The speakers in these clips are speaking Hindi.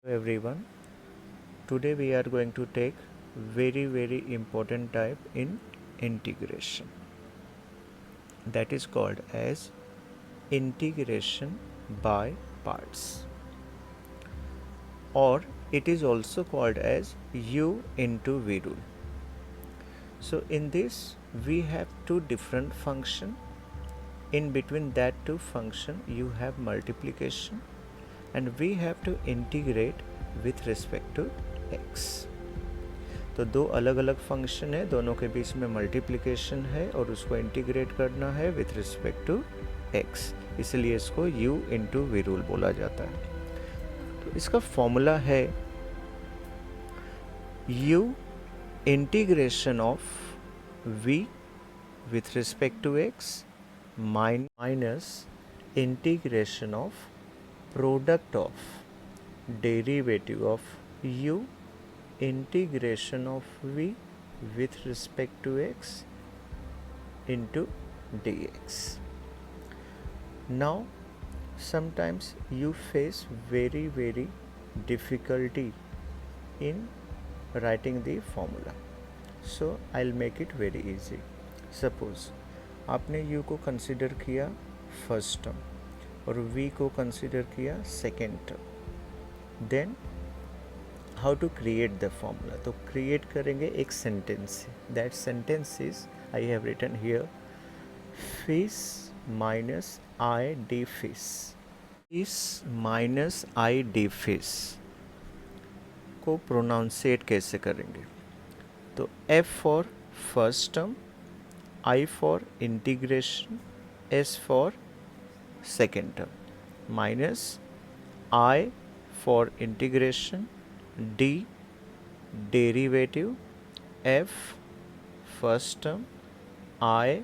Everyone, today we are going to take very important type in integration, that is called as integration by parts, or it is also called as U into V rule. So in this we have two different function. In between that two function you have multiplication and we have to integrate with respect to x. तो दो अलग अलग फंक्शन है, दोनों के बीच में मल्टीप्लिकेशन है और उसको इंटीग्रेट करना है विथ रिस्पेक्ट टू x, इसलिए इसको u इंटू वी रूल बोला जाता है. तो इसका फॉर्मूला है u integration of v with respect to x minus integration of product of derivative of u integration of v with respect to x into dx. Now sometimes you face very difficulty in writing the formula, so I'll make it very easy. Suppose आपने u को कंसिडर किया फर्स्ट टर्म और v को कंसिडर किया second term. Then how to create the formula. तो क्रिएट करेंगे एक सेंटेंस से. That sentence is I have written here fish minus I D fish. Fish minus I D fish को प्रोनाउंसिएट कैसे करेंगे. तो F for first term, I for integration, S for second term, minus I for integration, D derivative, F first term, I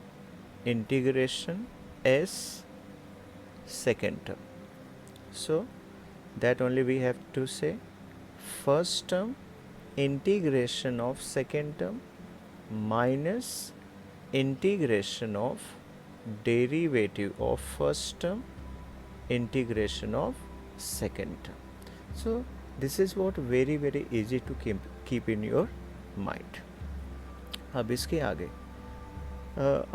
integration, S second term. So that only we have to say first term integration of second term minus integration of derivative of first term integration of second term. So this is what very easy to keep in your mind. अब इसके आगे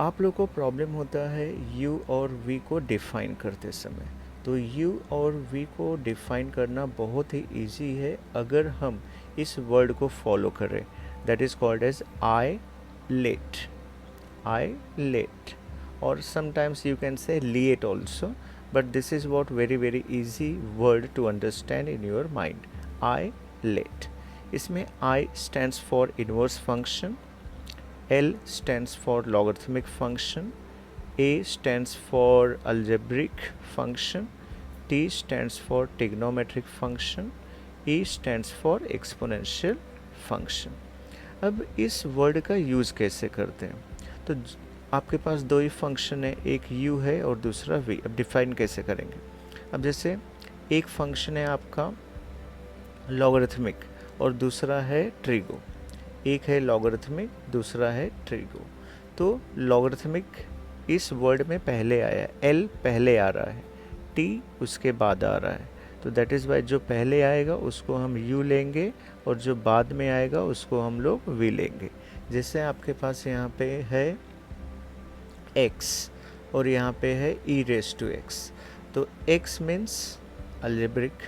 आप लोग को प्रॉब्लम होता है u और v को डिफाइन करते समय. तो u और v को डिफाइन करना बहुत ही इजी है अगर हम इस वर्ड को फॉलो करें. That is called as I late. I late, or sometimes you can say liet also, but this is what very easy word to understand in your mind. I let. इसमें I stands for inverse function, L stands for logarithmic function, A stands for algebraic function, T stands for trigonometric function, E stands for exponential function. अब इस वर्ड का यूज़ कैसे करते हैं. तो आपके पास दो ही फंक्शन है, एक u है और दूसरा v. अब डिफाइन कैसे करेंगे. अब जैसे एक फंक्शन है आपका लॉगरिथमिक और दूसरा है ट्रिगो. एक है लॉगरिथमिक, दूसरा है ट्रिगो. तो लॉगरिथमिक इस वर्ड में पहले आया है, l पहले आ रहा है, t उसके बाद आ रहा है. तो दैट इज़ वाई जो पहले आएगा उसको हम u लेंगे और जो बाद में आएगा उसको हम लोग v लेंगे. जैसे आपके पास यहाँ पे है x और यहाँ पे है e रेस टू x. तो x मीन्स अल्जेब्रिक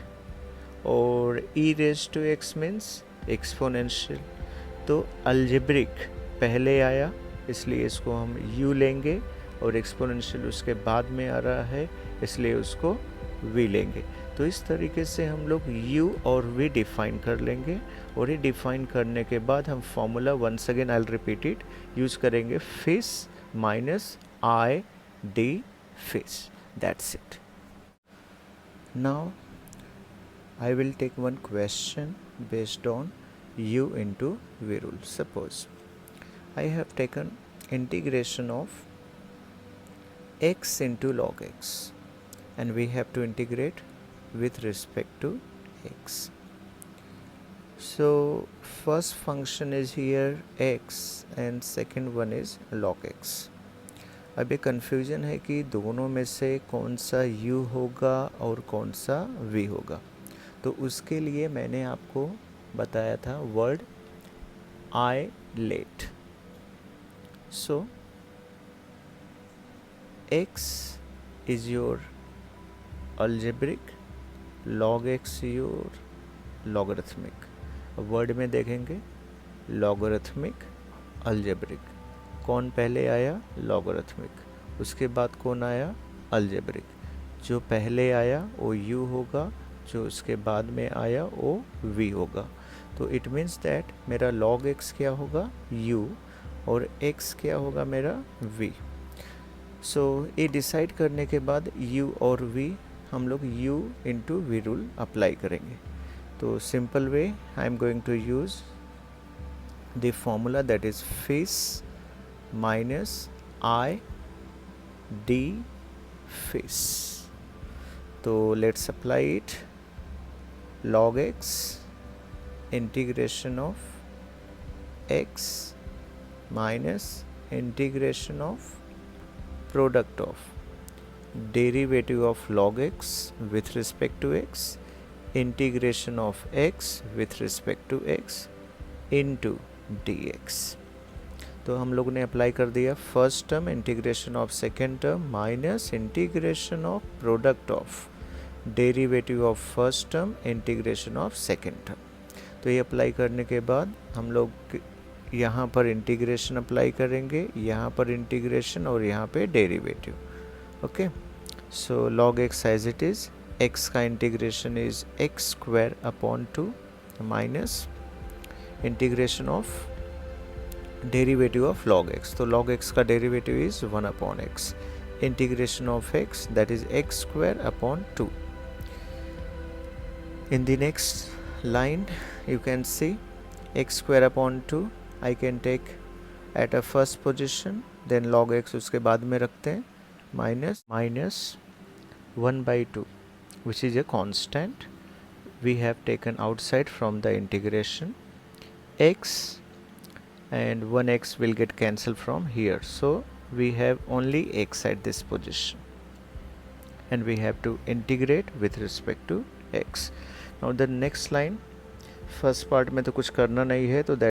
और e raise to x means exponential. तो अल्जेब्रिक पहले आया इसलिए इसको हम u लेंगे और एक्सपोनेंशियल उसके बाद में आ रहा है इसलिए उसको v लेंगे. तो इस तरीके से हम लोग u और v डिफाइन कर लेंगे और ये डिफाइन करने के बाद हम formula once again I will repeat it use करेंगे. Fish minus I D fish. That's it. Now I will take one question based on u into v rule. Suppose I have taken integration of x into log x and we have to integrate with respect to x. So first function is here x and second one is log x. अब ये कन्फ्यूज़न है कि दोनों में से कौन सा u होगा और कौन सा v होगा. तो उसके लिए मैंने आपको बताया था word I let. So x is your algebraic, log x your logarithmic. Word में देखेंगे लॉगरिथमिक, अल्जेब्रिक. कौन पहले आया? लॉगरिथमिक. उसके बाद कौन आया? अल्जेब्रिक. जो पहले आया वो u होगा, जो उसके बाद में आया वो v होगा. तो इट मीन्स दैट मेरा log x क्या होगा? u, और x क्या होगा मेरा? v. सो ये डिसाइड करने के बाद u और v हम लोग u into v rule apply करेंगे. तो simple way I am going to use the formula that is fish minus I D fish. तो let's apply it. log x integration of x minus integration of product of derivative of log x with respect to x, integration of x with respect to x into dx. तो हम लोग ने अप्लाई कर दिया. First term integration of second term minus integration of product of derivative of first term integration of second term. तो ये अप्लाई करने के बाद हम लोग यहाँ पर इंटीग्रेशन अप्लाई करेंगे, यहाँ पर इंटीग्रेशन और यहाँ पे derivative. Okay. So log x as it is. x का integration is x square upon 2 minus integration of derivative of log x. तो log x का derivative is 1 upon x. Integration of x that is x square upon 2. In the next line you can see x square upon 2 I can take at a first position, then log x उसके बाद में रखते हैं, minus 1 by 2 which is a constant we have taken outside from the integration. X and 1x will get cancelled from here, so we have only x at this position and we have to integrate with respect to x. Now the next line, first part में तो कुछ करना नहीं है, तो